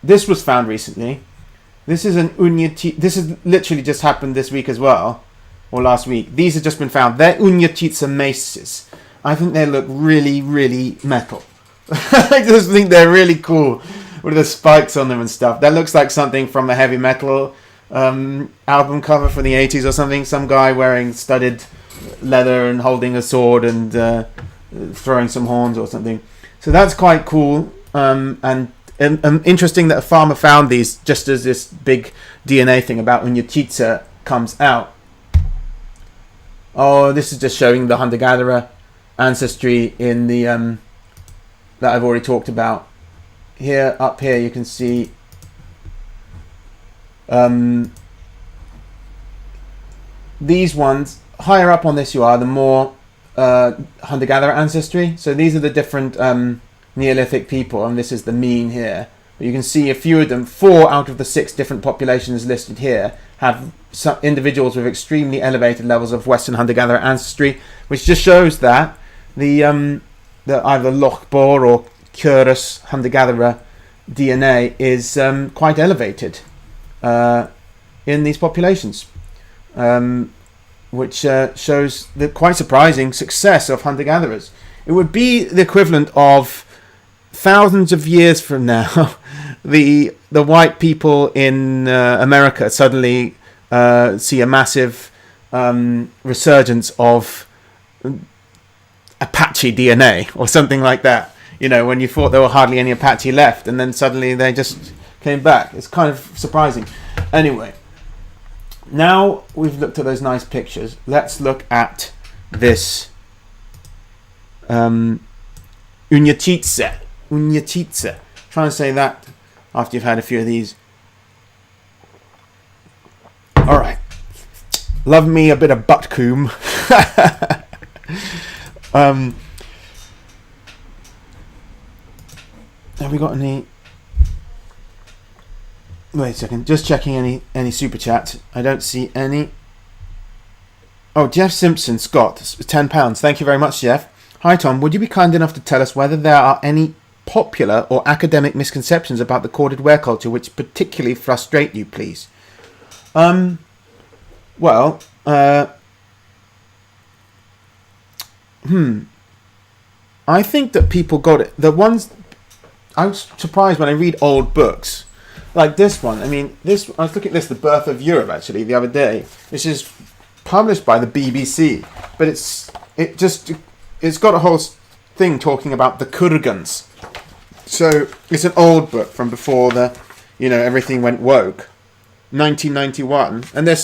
This was found recently. This is an Únětice. This has literally just happened this week as well, or last week. These have just been found. They're Únětice maces. I think they look really, really metal. I just think they're really cool with the spikes on them and stuff. That looks like something from a heavy metal album cover from the 80s or something. Some guy wearing studded leather and holding a sword and throwing some horns or something. So that's quite cool. And interesting that a farmer found these just as this big DNA thing about Únětice comes out. Oh, this is just showing the hunter-gatherer ancestry in the that I've already talked about. Here, up here, you can see these ones. Higher up on this you are, the more hunter-gatherer ancestry. So these are the different Neolithic people, and this is the mean here. But you can see a few of them, 4 out of the 6 different populations listed here, have some individuals with extremely elevated levels of Western hunter-gatherer ancestry, which just shows that the either Lochbor or Curus hunter-gatherer DNA is quite elevated in these populations, which shows the quite surprising success of hunter-gatherers. It would be the equivalent of thousands of years from now, the white people in America suddenly see a massive resurgence of Apache DNA or something like that. You know, when you thought there were hardly any Apache left, and then suddenly they just came back. It's kind of surprising. Anyway, now we've looked at those nice pictures. Let's look at this Únětice. Únětice. Try and say that after you've had a few of these. Alright. Love me a bit of buttcoomb. Have we got any... Wait a second. Just checking any super chats. I don't see any. Oh, Jeff Simpson, Scott. £10. Thank you very much, Jeff. Hi, Tom. Would you be kind enough to tell us whether there are any popular or academic misconceptions about the corded ware culture which particularly frustrate you, please? Well, I think that people got it. The ones I was surprised when I read old books like this one. I mean, this I was looking at this, The Birth of Europe, actually, the other day. This is published by the BBC, but it's got a whole thing talking about the Kurgans. So it's an old book from before everything went woke. 1991, and they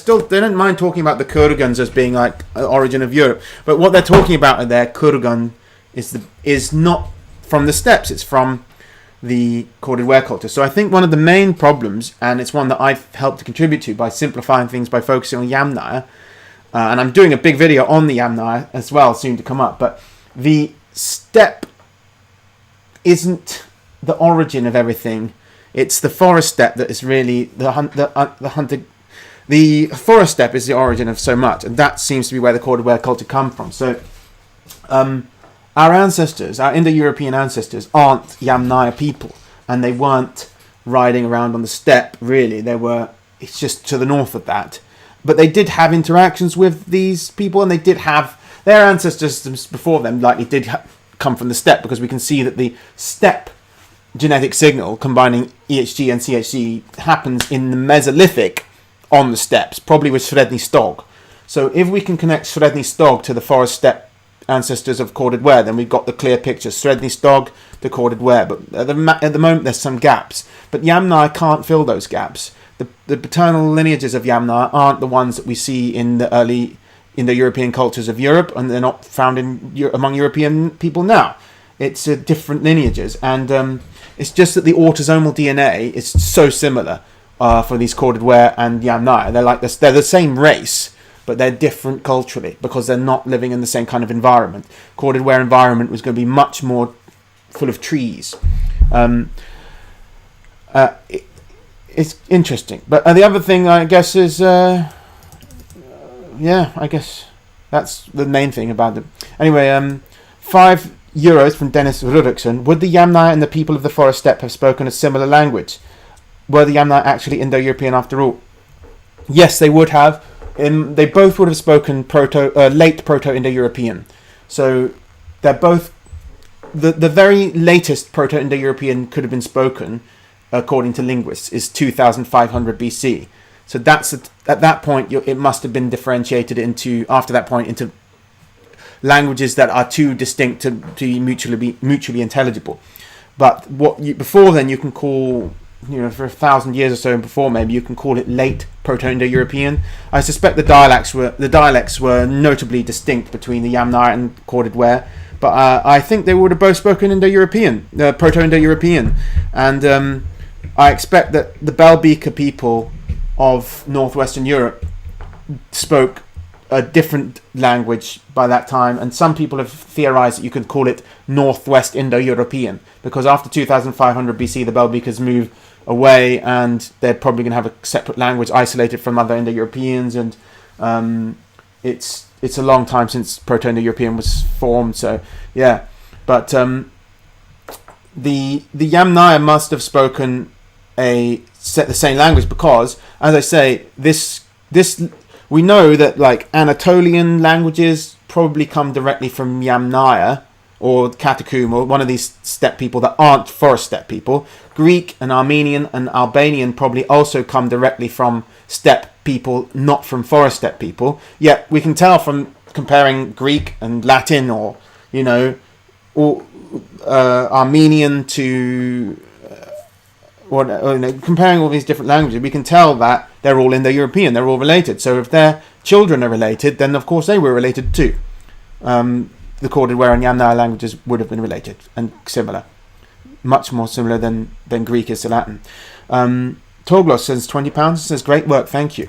don't mind talking about the Kurgans as being like the origin of Europe, but what they're talking about in their Kurgan is not from the steppes, it's from the corded ware culture. So I think one of the main problems, and it's one that I've helped to contribute to by simplifying things by focusing on Yamnaya, and I'm doing a big video on the Yamnaya as well, soon to come up, but the steppe isn't the origin of everything. It's the forest steppe that is really the hunter. The forest steppe is the origin of so much, and that seems to be where the corded ware culture come from. So, our ancestors, our Indo-European ancestors, aren't Yamnaya people, and they weren't riding around on the steppe. Really, it's just to the north of that. But they did have interactions with these people, and they did have their ancestors before them. Likely did come from the steppe, because we can see that the steppe genetic signal combining EHG and CHG happens in the Mesolithic on the steppes, probably with Sredni Stog. So if we can connect Sredni Stog to the forest steppe ancestors of corded ware, then we've got the clear picture, Sredni Stog to corded ware. But at the moment there's some gaps, but Yamnaya can't fill those gaps. The paternal lineages of Yamnaya aren't the ones that we see in the early Indo-European cultures of Europe, and they're not found among European people now. It's different lineages, and it's just that the autosomal DNA is so similar for these corded ware and Yamnaya. They're the same race, but they're different culturally because they're not living in the same kind of environment. Corded ware environment was going to be much more full of trees. It's interesting. But the other thing, I guess, is I guess that's the main thing about it. Anyway, €5 from Dennis Rudrickson. Would the Yamnaya and the people of the forest steppe have spoken a similar language? Were the Yamnaya actually Indo-European after all? Yes, they would have. They both would have spoken late Proto-Indo-European. So they're both... The very latest Proto-Indo-European could have been spoken, according to linguists, is 2500 BC. So that's at that point it must have been differentiated into languages that are too distinct to be mutually intelligible. But before then you can call, for 1,000 years or so before, maybe you can call it late Proto-Indo-European. I suspect the dialects were notably distinct between the Yamnaya and Corded Ware, but I think they would have both spoken Indo-European, Proto-Indo-European, and I expect that the Belbeaker people of northwestern Europe spoke a different language by that time, and some people have theorized that you could call it Northwest Indo-European, because after 2500 BC the Belbeakers move away and they're probably going to have a separate language isolated from other Indo-Europeans, and it's a long time since Proto-Indo-European was formed, so yeah. But the Yamnaya must have spoken the same language, because, as I say, this we know that like Anatolian languages probably come directly from Yamnaya or Katakum, or one of these steppe people that aren't forest steppe people. Greek and Armenian and Albanian probably also come directly from steppe people, not from forest steppe people. Yet we can tell from comparing Greek and Latin, or Armenian to comparing all these different languages, we can tell that they're all Indo-European, they're all related. So if their children are related, then of course they were related too. The Corded Ware and Yamnaya languages would have been related and similar, much more similar than Greek is to Latin. Torglos says £20, says great work, thank you.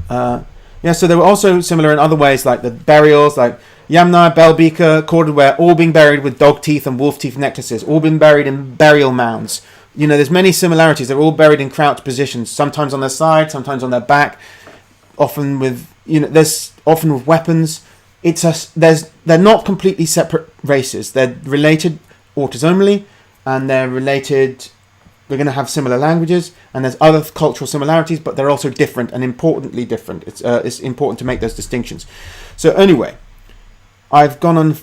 So they were also similar in other ways, like the burials, like Yamnaya, Belbeaker, Corded Ware, all being buried with dog teeth and wolf teeth necklaces, all been buried in burial mounds. There's many similarities. They're all buried in crouched positions, sometimes on their side, sometimes on their back, often with weapons. They're not completely separate races. They're related autosomally, and they're going to have similar languages, and there's other cultural similarities, but they're also different, and importantly different. It's important to make those distinctions. So anyway, I've gone on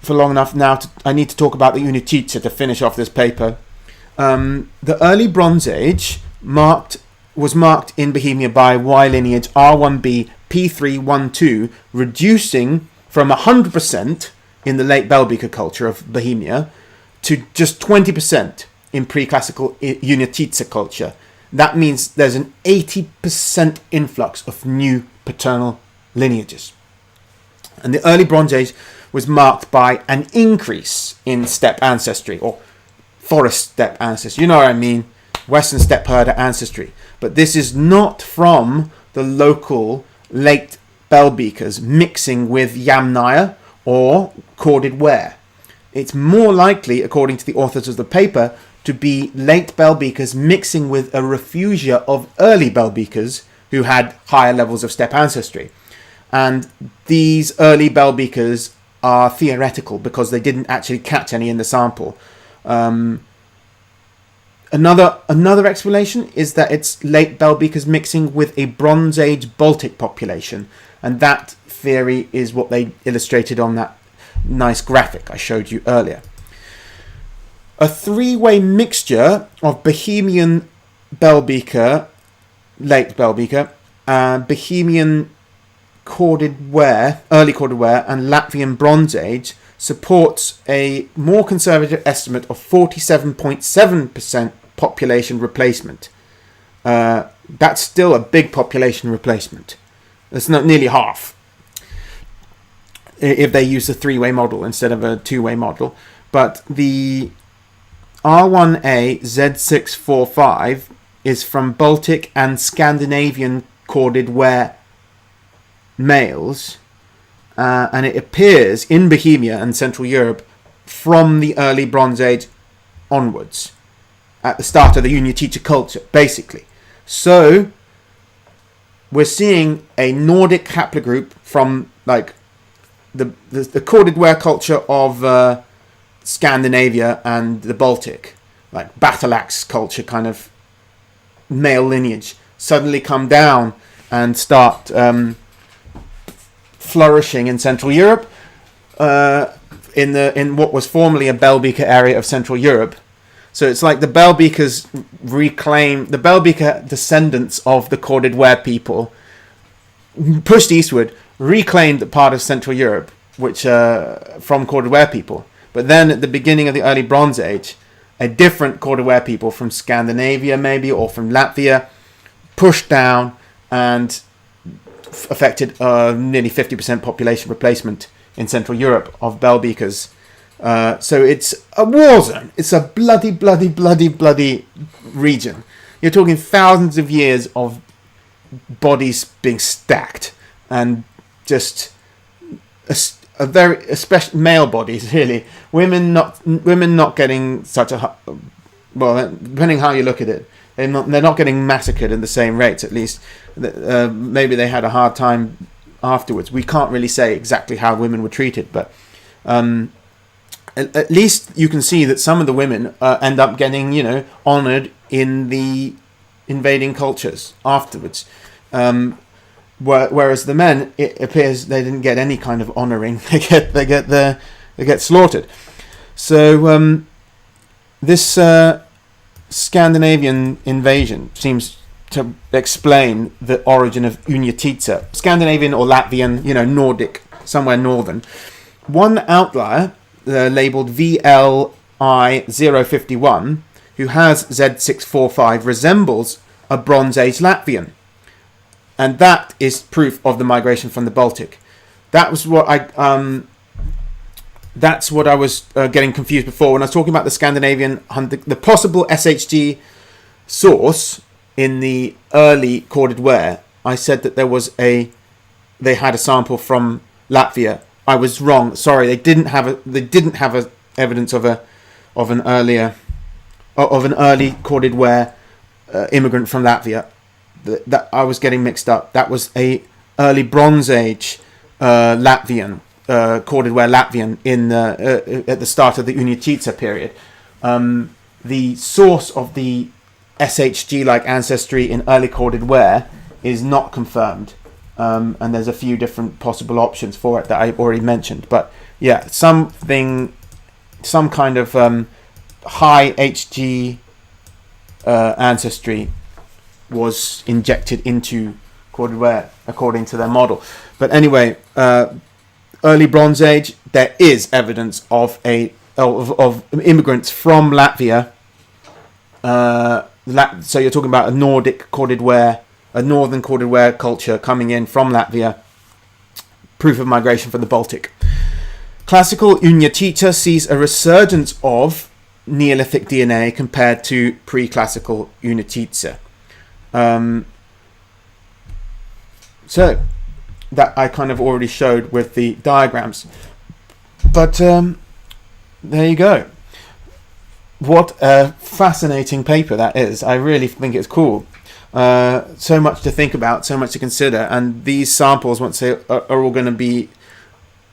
for long enough now. I need to talk about the Únětice to finish off this paper. The early Bronze Age was marked in Bohemia by Y lineage R1b P312, reducing from 100% in the late Belbeaker culture of Bohemia to just 20% in pre-classical Únětice culture. That means there's an 80% influx of new paternal lineages. And the early Bronze Age was marked by an increase in steppe ancestry, or forest steppe ancestry. You know what I mean? Western steppe herder ancestry. But this is not from the local late Belbeakers mixing with Yamnaya or Corded Ware. It's more likely, according to the authors of the paper, to be late Belbeakers mixing with a Refugia of early Belbeakers who had higher levels of steppe ancestry. And these early Belbeakers are theoretical because they didn't actually catch any in the sample. Another explanation is that it's late Belbeakers mixing with a Bronze Age Baltic population, and that theory is what they illustrated on that nice graphic I showed you earlier. A three-way mixture of Bohemian Belbeaker, late Belbeaker, Bohemian Corded Ware, early Corded Ware, and Latvian Bronze Age supports a more conservative estimate of 47.7% population replacement. That's still a big population replacement. That's not nearly half if they use a three-way model instead of a two-way model. But the R1A Z645 is from Baltic and Scandinavian Corded Ware males, and it appears in Bohemia and Central Europe from the early Bronze Age onwards, at the start of the Únětice culture, basically. So we're seeing a Nordic haplogroup from like the Corded Ware culture of Scandinavia and the Baltic, like Battle-Axe culture kind of male lineage, suddenly come down and start flourishing in Central Europe, in what was formerly a Belbeaker area of Central Europe, So it's like the Bohemia descendants of the Corded Ware people pushed eastward, reclaimed the part of Central Europe, which from Corded Ware people. But then at the beginning of the early Bronze Age, a different Corded Ware people from Scandinavia maybe, or from Latvia, pushed down and affected nearly 50% population replacement in Central Europe of Bohemians. So it's a war zone. It's a bloody region. You're talking thousands of years of bodies being stacked, and just a very, especially male bodies, really. Women not getting such a, well, depending how you look at it, they're not getting massacred at the same rates. At least maybe they had a hard time afterwards. We can't really say exactly how women were treated, but at least you can see that some of the women end up getting, honoured in the invading cultures afterwards. Whereas the men, it appears they didn't get any kind of honouring. They get slaughtered. So this Scandinavian invasion seems to explain the origin of Únětice, Scandinavian or Latvian, Nordic, somewhere northern. One outlier, labelled VLI051, who has Z645, resembles a Bronze Age Latvian. And that is proof of the migration from the Baltic. That's what I was getting confused before when I was talking about the Scandinavian, the possible SHG source in the early Corded Ware. I said that they had a sample from Latvia. I was wrong. Sorry, they didn't have evidence of an early Corded Ware immigrant from Latvia. That I was getting mixed up. That was a early Bronze Age Latvian, Corded Ware Latvian at the start of the Únětice period. The source of the SHG-like ancestry in early Corded Ware is not confirmed, and there's a few different possible options for it that I already mentioned. But yeah, some kind of high HG ancestry was injected into Corded Ware according to their model. But anyway, early Bronze Age, there is evidence of immigrants from Latvia. So you're talking about a Nordic Corded Ware, a northern Corded Ware culture coming in from Latvia. Proof of migration from the Baltic. Classical Únětice sees a resurgence of Neolithic DNA compared to pre-classical Únětice. So that I kind of already showed with the diagrams, but there you go. What a fascinating paper that is. I really think it's cool. So much to think about, so much to consider, and these samples, once they are all going to be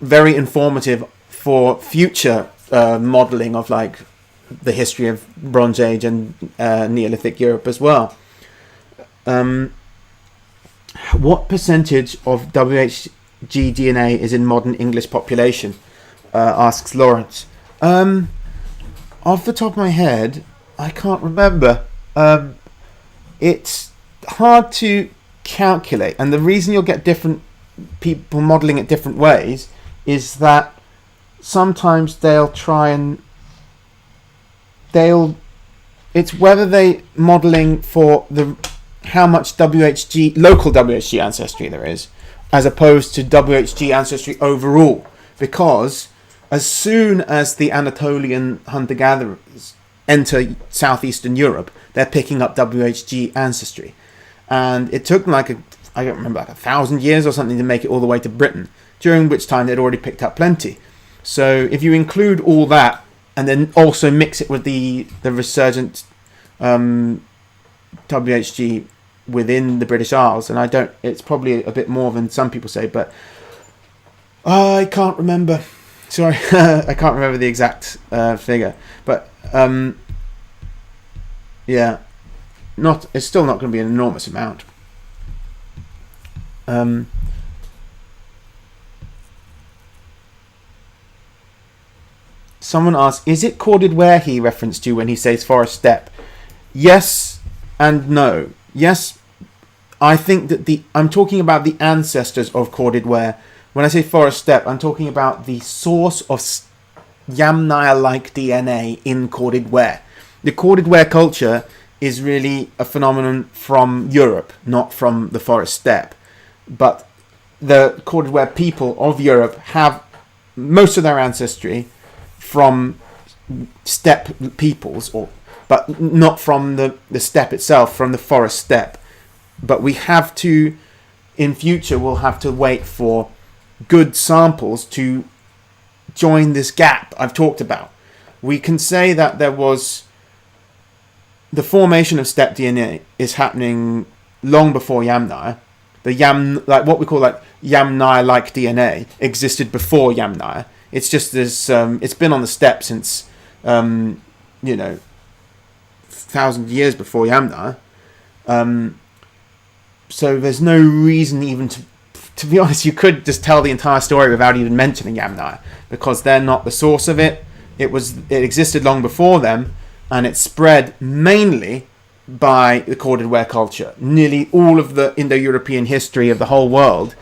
very informative for future modelling of like the history of Bronze Age and Neolithic Europe as well. What percentage of WHG DNA is in modern English population? Asks Lawrence. Off the top of my head, I can't remember. It's hard to calculate, and the reason you'll get different people modelling it different ways is that sometimes it's whether they modelling for how much local WHG ancestry there is, as opposed to WHG ancestry overall. Because as soon as the Anatolian hunter-gatherers enter southeastern Europe, they're picking up WHG ancestry. And it took I don't remember, 1,000 years or something to make it all the way to Britain, during which time they'd already picked up plenty. So if you include all that, and then also mix it with the resurgent WHG within the British Isles, and it's probably a bit more than some people say, but I can't remember. Sorry, I can't remember the exact figure. But yeah, it's still not going to be an enormous amount. Someone asked, is it Corded Ware he referenced to when he says forest steppe? Yes and no. Yes, I think that I'm talking about the ancestors of Corded Ware. When I say forest steppe, I'm talking about the source of Yamnaya-like DNA in Corded Ware. The Corded Ware culture is really a phenomenon from Europe, not from the forest steppe. But the Corded Ware people of Europe have most of their ancestry from steppe peoples, but not from the steppe itself, from the forest steppe. But we have to, in future, we'll have to wait for good samples to join this gap I've talked about. We can say that there was the formation of steppe DNA is happening long before Yamnaya. The what we call Yamnaya-like DNA existed before Yamnaya. It's just this. It's been on the steppe since, 1,000 years before Yamnaya. So there's no reason even to be honest. You could just tell the entire story without even mentioning Yamnaya, because they're not the source of it. It existed long before them, and it spread mainly by the Corded Ware culture. Nearly all of the Indo-European history of the whole world,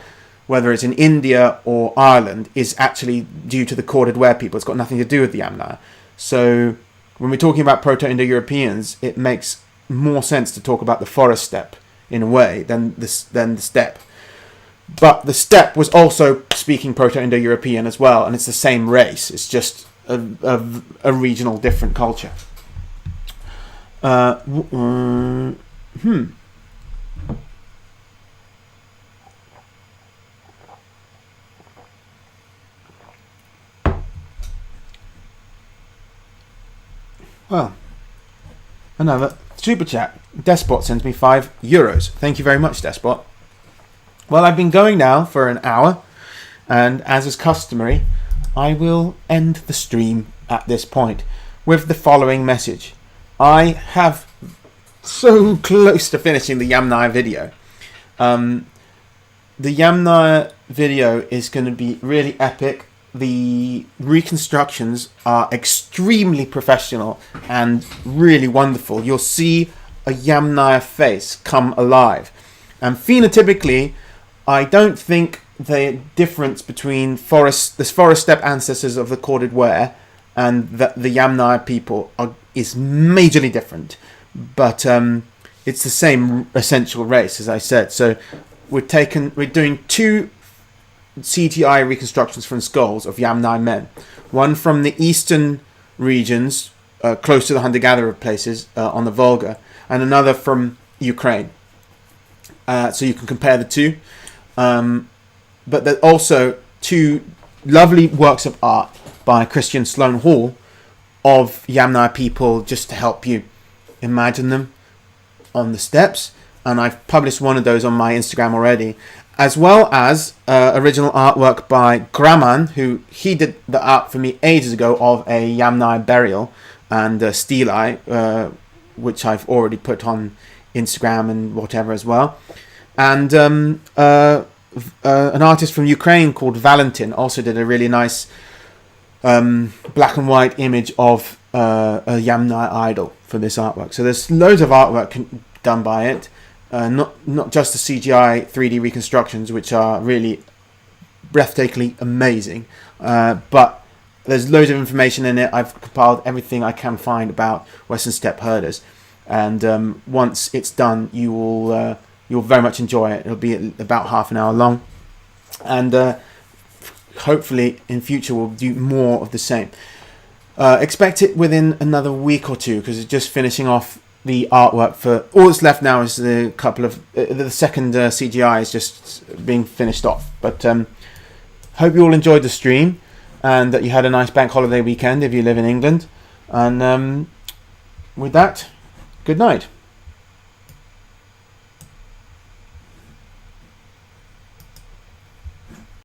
whether it's in India or Ireland, is actually due to the Corded Ware people. It's got nothing to do with the Yamnaya. So when we're talking about Proto-Indo-Europeans, it makes more sense to talk about the forest steppe in a way than the steppe. But the steppe was also speaking Proto-Indo-European as well, and it's the same race. It's just a regional different culture. Well, another super chat. Despot sends me €5. Thank you very much, Despot. Well, I've been going now for an hour, and as is customary, I will end the stream at this point with the following message. I have so close to finishing the Yamnaya video. The Yamnaya video is going to be really epic. The reconstructions are extremely professional and really wonderful. You'll see a Yamnaya face come alive. And phenotypically, I don't think the difference between the forest steppe ancestors of the Corded Ware and the Yamnaya people is majorly different. But it's the same essential race, as I said. So we're doing 2 CTI reconstructions from skulls of Yamnaya men. One from the eastern regions, close to the hunter-gatherer places on the Volga, and another from Ukraine. So you can compare the two. But there's also 2 lovely works of art by Christian Sloan Hall of Yamnaya people, just to help you imagine them on the steppes. And I've published one of those on my Instagram already, as well as original artwork by Graman, who he did the art for me ages ago of a Yamnaya burial and stelae, which I've already put on Instagram and whatever as well. And an artist from Ukraine called Valentin also did a really nice black and white image of a Yamnaya idol for this artwork. So there's loads of artwork done by it. Not just the CGI 3D reconstructions, which are really breathtakingly amazing, but there's loads of information in it. I've compiled everything I can find about Western steppe herders, and once it's done, you'll very much enjoy it. It'll be about half an hour long, and hopefully in future we'll do more of the same. Expect it within another week or two, because it's just finishing off the artwork. For all that's left now is the second CGI is just being finished off. But hope you all enjoyed the stream and that you had a nice bank holiday weekend if you live in England. And with that, good night.